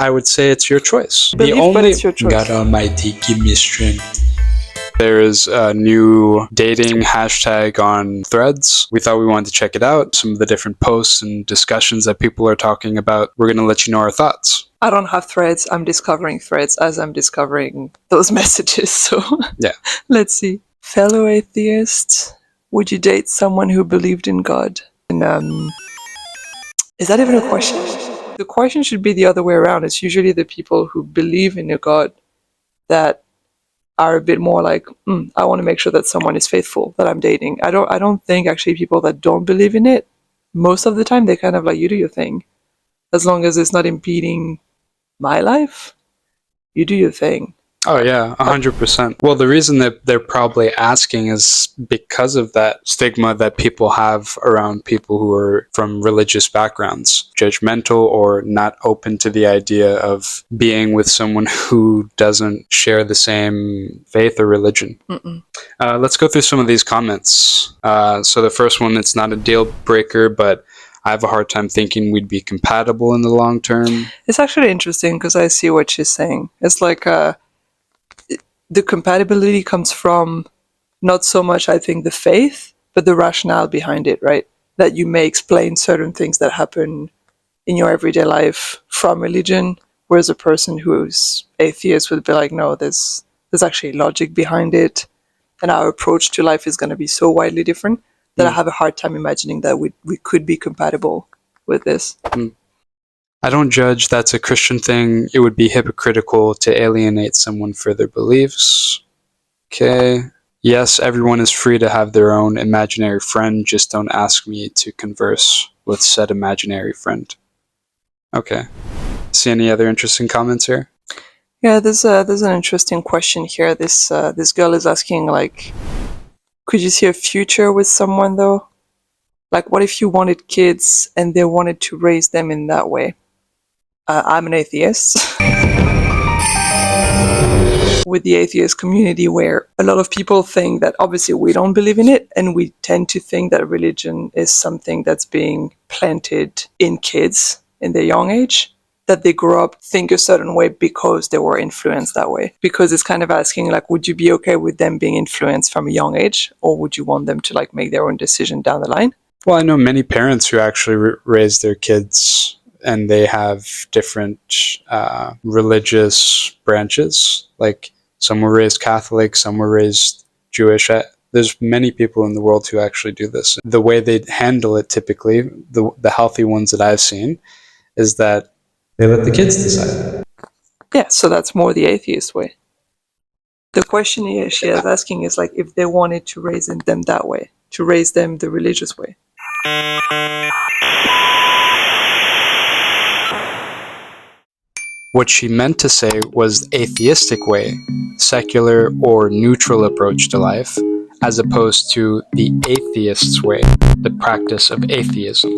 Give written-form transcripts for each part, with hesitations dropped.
I would say it's your choice. But it's your choice. God Almighty, give me strength. There is a new dating hashtag on Threads. We thought we wanted to check it out. Some of the different posts and discussions that people are talking about. We're going to let you know our thoughts. I don't have Threads. I'm discovering Threads as I'm discovering those messages. So Yeah. Let's see. Fellow atheists, would you date someone who believed in God? And is that even a question? The question should be the other way around. It's usually the people who believe in a God that are a bit more like, I want to make sure that someone is faithful that I'm dating. I don't think actually people that don't believe in it, most of the time they kind of like, you do your thing. As long as it's not impeding my life, you do your thing. Oh yeah, 100%. Well, the reason that they're probably asking is because of that stigma that people have around people who are from religious backgrounds, judgmental or not open to the idea of being with someone who doesn't share the same faith or religion. Let's go through some of these comments. So the first one, it's not a deal breaker, but I have a hard time thinking we'd be compatible in the long term. It's actually interesting because I see what she's saying. It's like the compatibility comes from not so much, I think, the faith, but the rationale behind it, right? That you may explain certain things that happen in your everyday life from religion, whereas a person who's atheist would be like, no, there's actually logic behind it, and our approach to life is going to be so widely different that I have a hard time imagining that we could be compatible with this. I don't judge. That's a Christian thing. It would be hypocritical to alienate someone for their beliefs. Okay. Yes, everyone is free to have their own imaginary friend. Just don't ask me to converse with said imaginary friend. Okay. See any other interesting comments here? Yeah, there's an interesting question here. This girl is asking, like, could you see a future with someone though? Like, what if you wanted kids and they wanted to raise them in that way? I'm an atheist. With the atheist community, where a lot of people think that obviously we don't believe in it, and we tend to think that religion is something that's being planted in kids in their young age, that they grow up think a certain way because they were influenced that way. Because it's kind of asking, like, would you be okay with them being influenced from a young age, or would you want them to like make their own decision down the line? Well, I know many parents who actually raise their kids and they have different religious branches. Like some were raised Catholic, some were raised Jewish. There's many people in the world who actually do this. The way they handle it typically, the healthy ones that I've seen, is that they let the kids decide. Yeah, so that's more the atheist way. The question here she is asking is like if they wanted to raise them that way, to raise them the religious way. What she meant to say was atheistic way, secular or neutral approach to life, as opposed to the atheist's way, the practice of atheism.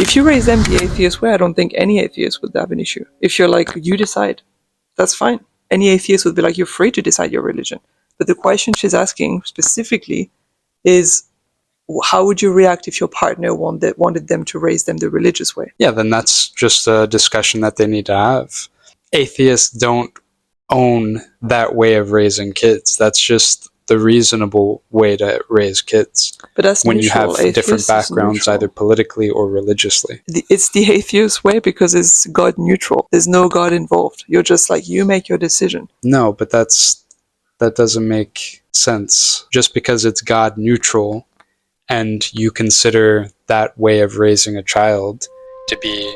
If you raise them the atheist way, I don't think any atheist would have an issue. If you're like, you decide, that's fine. Any atheist would be like, you're free to decide your religion. But the question she's asking specifically is, how would you react if your partner wanted them to raise them the religious way? Yeah, then that's just a discussion that they need to have. Atheists don't own that way of raising kids. That's just the reasonable way to raise kids. But that's when neutral. You have different backgrounds, neutral. either politically or religiously. It's the atheist way because it's God neutral. There's no God involved. You're just like, you make your decision. No, but that doesn't make sense. Just because it's God neutral and you consider that way of raising a child to be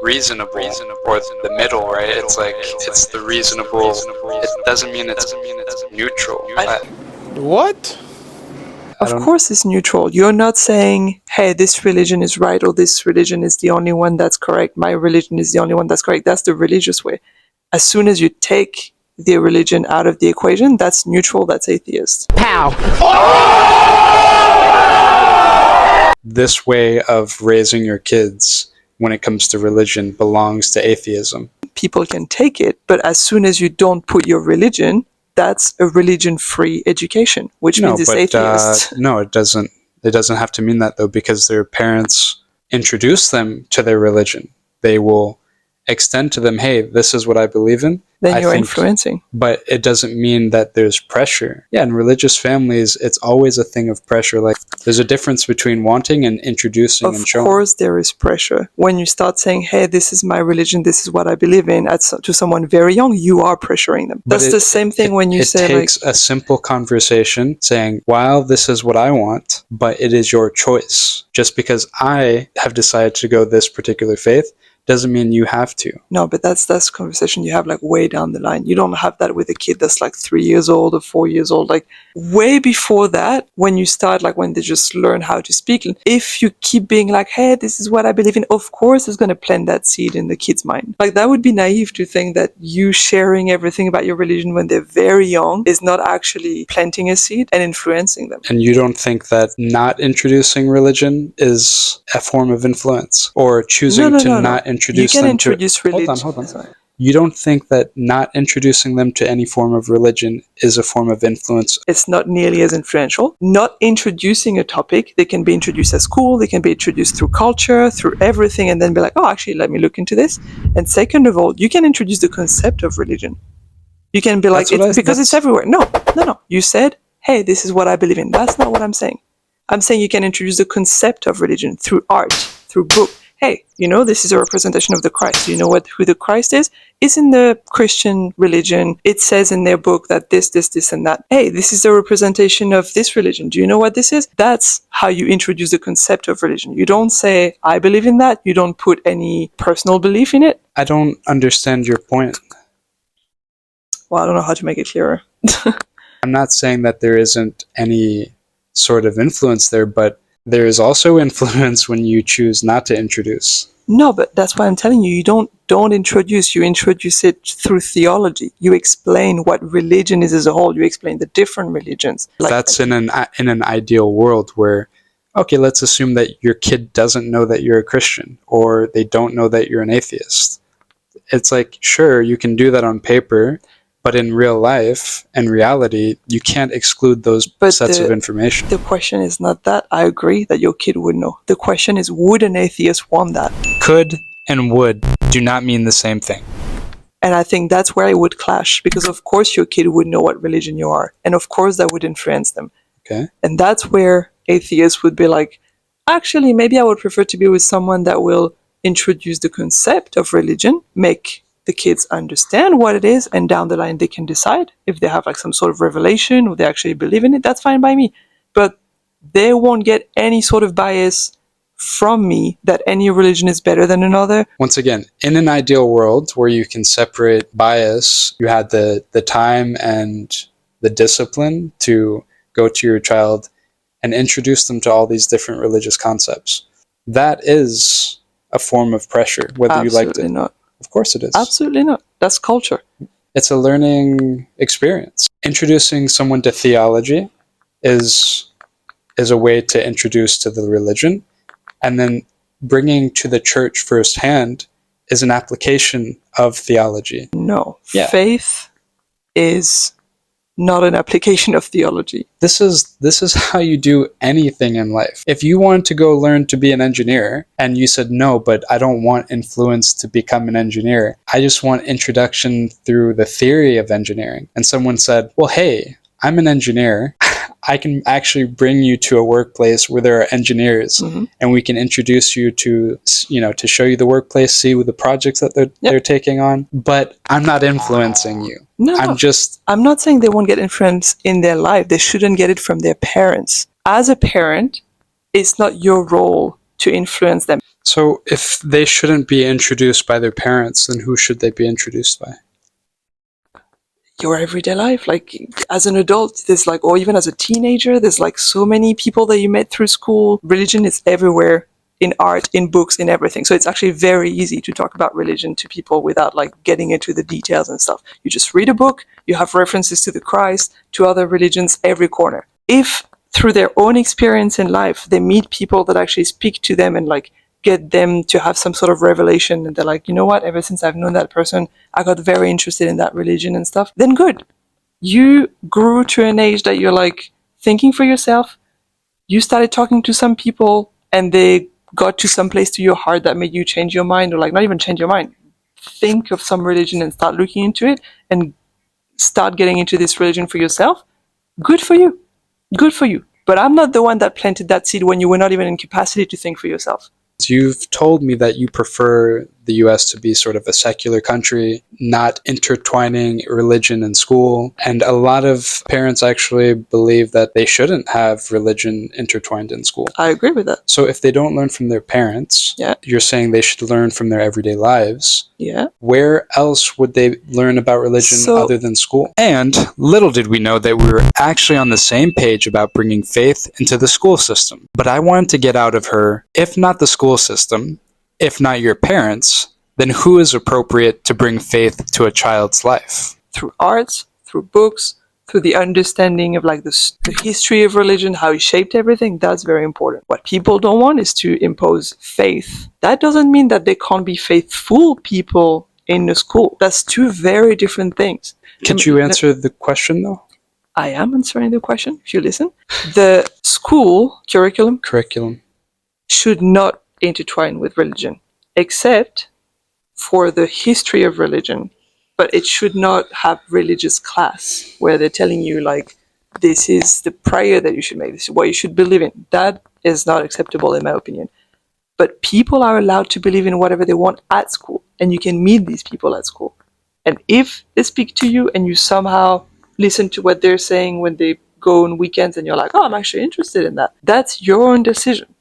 reasonable or the middle, right? It's like it's the reasonable. It doesn't mean it's neutral. What? Of course it's neutral. You're not saying, hey, this religion is right or this religion is the only one that's correct. My religion is the only one that's correct. That's the religious way. As soon as you take the religion out of the equation, that's neutral, that's atheist. Pow! This way of raising your kids when it comes to religion belongs to atheism. People can take it, but as soon as you don't put your religion, that's a religion-free education, which means it's atheist. No, it doesn't It doesn't have to mean that, though, because their parents introduce them to their religion. They will extend to them, hey, this is what I believe in. Then you're influencing. But it doesn't mean that there's pressure. Yeah, in religious families, it's always a thing of pressure. Like, there's a difference between wanting and introducing and showing. Of course there is pressure. When you start saying, hey, this is my religion, this is what I believe in, to someone very young, you are pressuring them. That's the same thing when you say, it takes a simple conversation saying, while this is what I want, but it is your choice. Just because I have decided to go this particular faith doesn't mean you have to. No, but that's a conversation you have like way down the line. You don't have that with a kid that's like 3 years old or 4 years old. Like way before that, when you start, like when they just learn how to speak, if you keep being like, hey, this is what I believe in, of course it's going to plant that seed in the kid's mind. Like that would be naive to think that you sharing everything about your religion when they're very young is not actually planting a seed and influencing them. And you don't think that not introducing religion is a form of influence, or choosing to not introduce you can them introduce to religion. Hold on. You don't think that not introducing them to any form of religion is a form of influence? It's not nearly as influential. Not introducing a topic, they can be introduced at school, they can be introduced through culture, through everything, and then be like, oh, actually, let me look into this. And second of all, you can introduce the concept of religion. You can be like, it's everywhere. No. You said, hey, this is what I believe in. That's not what I'm saying. I'm saying you can introduce the concept of religion through art, through book. Hey, this is a representation of the Christ. You know who the Christ is? It's in the Christian religion. It says in their book that this, and that. Hey, this is a representation of this religion. Do you know what this is? That's how you introduce the concept of religion. You don't say, I believe in that. You don't put any personal belief in it. I don't understand your point. Well, I don't know how to make it clearer. I'm not saying that there isn't any sort of influence there, but there is also influence when you choose not to introduce. No, but that's why I'm telling you, you don't introduce, you introduce it through theology. You explain what religion is as a whole. You explain the different religions. That's in an ideal world where, okay, let's assume that your kid doesn't know that you're a Christian, or they don't know that you're an atheist. It's like, sure, you can do that on paper, but in real life and reality, you can't exclude those sets of information. The question is not that. I agree that your kid would know. The question is, would an atheist want that? Could and would do not mean the same thing. And I think that's where it would clash, because of course your kid would know what religion you are. And of course that would influence them. Okay. And that's where atheists would be like, actually, maybe I would prefer to be with someone that will introduce the concept of religion, make the kids understand what it is, and down the line they can decide if they have like some sort of revelation or they actually believe in it. That's fine by me, but they won't get any sort of bias from me that any religion is better than another. Once again, in an ideal world where you can separate bias, you had the time and the discipline to go to your child and introduce them to all these different religious concepts. That is a form of pressure, whether you liked it. Absolutely not. Of course it is. Absolutely not. That's culture. It's a learning experience. Introducing someone to theology is a way to introduce to the religion, and then bringing to the church firsthand is an application of theology. No. Yeah. Faith is not an application of theology. This is how you do anything in life. If you want to go learn to be an engineer and you said, no, but I don't want influence to become an engineer, I just want introduction through the theory of engineering. And someone said, well, hey, I'm an engineer. I can actually bring you to a workplace where there are engineers, and we can introduce you to show you the workplace, see the projects that they're taking on. But I'm not influencing you. No, I'm not saying they won't get influence in their life. They shouldn't get it from their parents. As a parent, it's not your role to influence them. So if they shouldn't be introduced by their parents, then who should they be introduced by? Your everyday life. Like as an adult, there's like, or even as a teenager, there's like so many people that you met through school. Religion is everywhere, in art, in books, in everything. So it's actually very easy to talk about religion to people without like getting into the details and stuff. You just read a book, you have references to the Christ, to other religions, every corner. If through their own experience in life, they meet people that actually speak to them and like get them to have some sort of revelation, and they're like, you know what, ever since I've known that person, I got very interested in that religion and stuff, then good. You grew to an age that you're like thinking for yourself, you started talking to some people and they got to some place to your heart that made you change your mind, or like not even change your mind, think of some religion and start looking into it and start getting into this religion for yourself, good for you. Good for you. But I'm not the one that planted that seed when you were not even in capacity to think for yourself. You've told me that you prefer the US to be sort of a secular country, not intertwining religion in school. And a lot of parents actually believe that they shouldn't have religion intertwined in school. I agree with that. So if they don't learn from their parents, Yeah. you're saying they should learn from their everyday lives. Yeah. Where else would they learn about religion other than school? And little did we know that we were actually on the same page about bringing faith into the school system. But I wanted to get out of her, if not the school system, if not your parents, then who is appropriate to bring faith to a child's life? Through arts, through books, through the understanding of like the history of religion, how it shaped everything. That's very important. What people don't want is to impose faith. That doesn't mean that they can't be faithful people in the school. That's two very different things. Could you answer the question though? I am answering the question, if you listen. The school curriculum should not intertwine with religion, except for the history of religion. But it should not have religious class where they're telling you like, this is the prayer that you should make, this is what you should believe in. That is not acceptable in my opinion. But people are allowed to believe in whatever they want at school, and you can meet these people at school. And if they speak to you and you somehow listen to what they're saying when they go on weekends and you're like, oh, I'm actually interested in that, that's your own decision.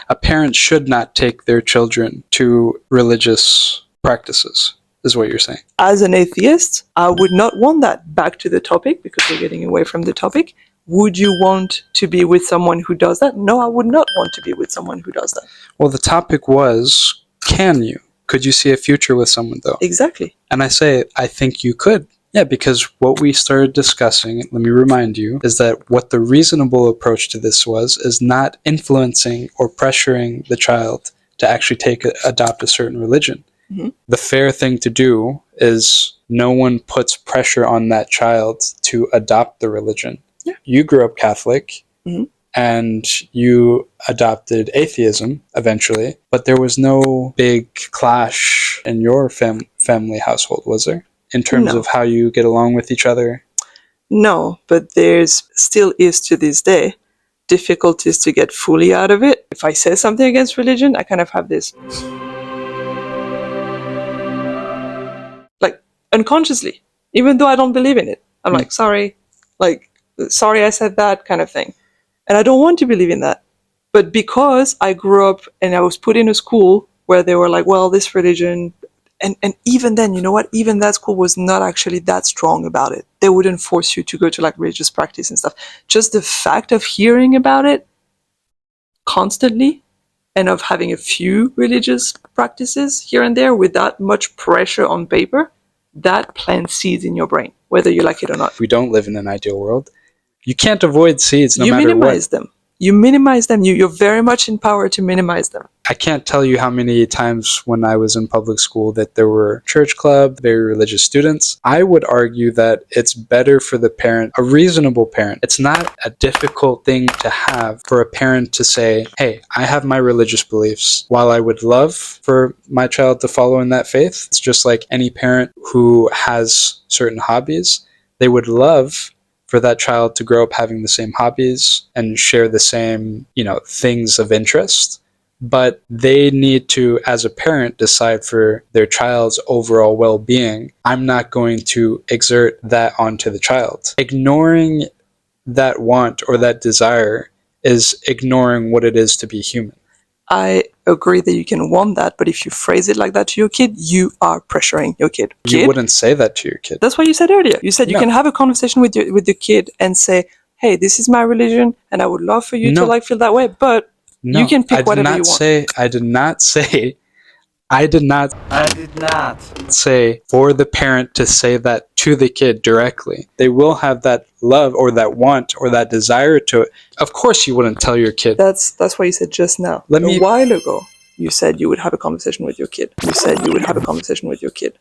A parent should not take their children to religious practices, is what you're saying. As an atheist, I would not want that. Back to the topic, because we're getting away from the topic. Would you want to be with someone who does that? No, I would not want to be with someone who does that. Well, the topic was, can you? Could you see a future with someone, though? Exactly. And I say, I think you could. Yeah, because what we started discussing, let me remind you, is that what the reasonable approach to this is not influencing or pressuring the child to actually adopt a certain religion. Mm-hmm. The fair thing to do is no one puts pressure on that child to adopt the religion. Yeah. You grew up Catholic, mm-hmm. and you adopted atheism eventually, but there was no big clash in your family household, was there? In terms of how you get along with each other? No, but there's still is to this day difficulties to get fully out of it. If I say something against religion, I kind of have this, like, unconsciously, even though I don't believe in it. I'm like, sorry I said that kind of thing. And I don't want to believe in that. But because I grew up and I was put in a school where they were like, well, this religion... And even then, you know what? Even that school was not actually that strong about it. They wouldn't force you to go to like religious practice and stuff. Just the fact of hearing about it constantly and of having a few religious practices here and there without much pressure on paper, that plants seeds in your brain, whether you like it or not. We don't live in an ideal world. You can't avoid seeds no matter what. You minimize them. You minimize them. You're very much in power to minimize them. I can't tell you how many times when I was in public school that there were church club, very religious students. I would argue that it's better for the parent, a reasonable parent. It's not a difficult thing to have for a parent to say, hey, I have my religious beliefs. While I would love for my child to follow in that faith, it's just like any parent who has certain hobbies, they would love for that child to grow up having the same hobbies and share the same, things of interest. But they need to, as a parent, decide for their child's overall well-being. I'm not going to exert that onto the child. Ignoring that want or that desire is ignoring what it is to be human. I agree that you can want that, but if you phrase it like that to your kid, you are pressuring your kid. You wouldn't say that to your kid. That's what you said earlier. You said you can have a conversation with the kid and say, hey, this is my religion, and I would love for you to feel that way, but you can pick whatever you want. I did not say for the parent to say that to the kid directly. They will have that love or that want or that desire to it. Of course you wouldn't tell your kid. That's what you said just now. A while ago, you said you would have a conversation with your kid.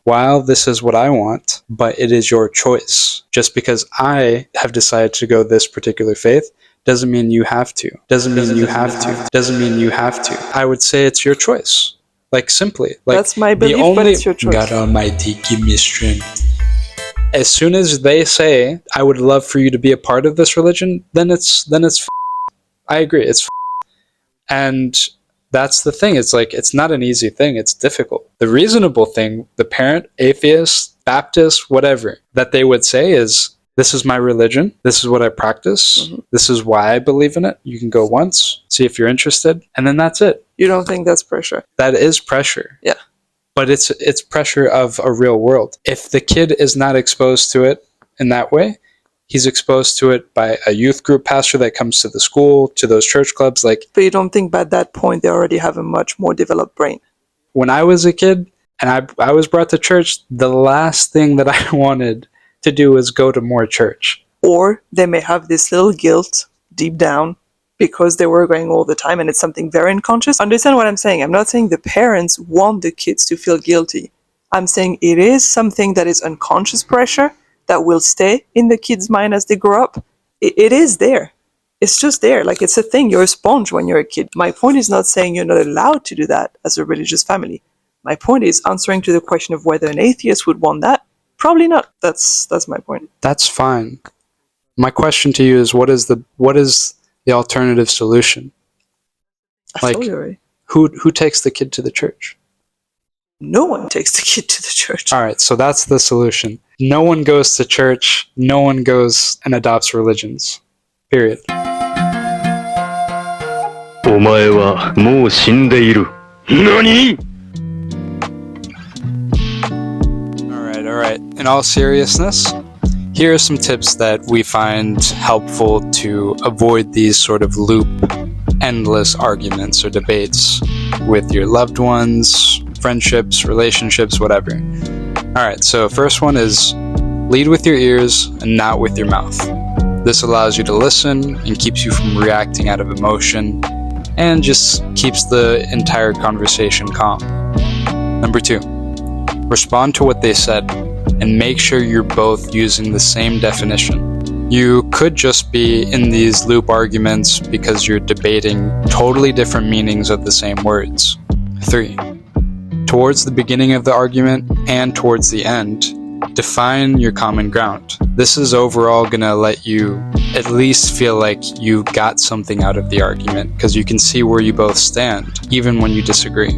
While this is what I want, but it is your choice. Just because I have decided to go this particular faith doesn't mean you have to. Doesn't mean you have to. Doesn't mean you have to. I would say it's your choice. Like, simply. Like, That's my belief, but it's your choice. God Almighty, give me strength. As soon as they say, I would love for you to be a part of this religion, then it's I agree, it's and that's the thing. It's like, it's not an easy thing. It's difficult. The reasonable thing, the parent, atheist, Baptist, whatever, that they would say is, this is my religion. This is what I practice. Mm-hmm. This is why I believe in it. You can go once, see if you're interested, and then that's it. You don't think that's pressure? That is pressure. Yeah. But it's pressure of a real world. If the kid is not exposed to it in that way, he's exposed to it by a youth group pastor that comes to the school, to those church clubs. Like, But you don't think by that point they already have a much more developed brain? when I was a kid and I was brought to church, the last thing that I wanted to do was go to more church. Or they may have this little guilt deep down because they were going all the time and it's something very unconscious. Understand what I'm saying? I'm not saying the parents want the kids to feel guilty. I'm saying it is something that is unconscious pressure that will stay in the kid's mind as they grow up. It is there. It's just there. Like, it's a thing. You're a sponge when you're a kid. My point is not saying you're not allowed to do that as a religious family. My point is answering to the question of whether an atheist would want that. Probably not. That's my point. That's fine. My question to you is, what is the alternative solution? I told you already. Who takes the kid to the church? No one takes the kid to the church. All right, so that's the solution. No one goes to church. No one goes and adopts religions. Period. お前はもう死んでいる。何? All right. In all seriousness, here are some tips that we find helpful to avoid these sort of loop, endless arguments or debates with your loved ones, friendships, relationships, whatever. All right, so first one is lead with your ears and not with your mouth. This allows you to listen and keeps you from reacting out of emotion and just keeps the entire conversation calm. Number 2, respond to what they said and make sure you're both using the same definition. You could just be in these loop arguments because you're debating totally different meanings of the same words. 3, towards the beginning of the argument and towards the end, define your common ground. This is overall going to let you at least feel like you got something out of the argument because you can see where you both stand, even when you disagree.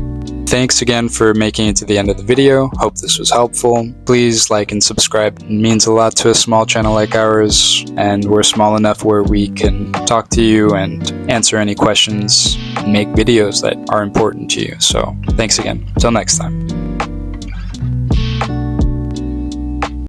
Thanks again for making it to the end of the video. Hope this was helpful. Please like and subscribe. It means a lot to a small channel like ours, and we're small enough where we can talk to you and answer any questions and make videos that are important to you. So thanks again. Till next time.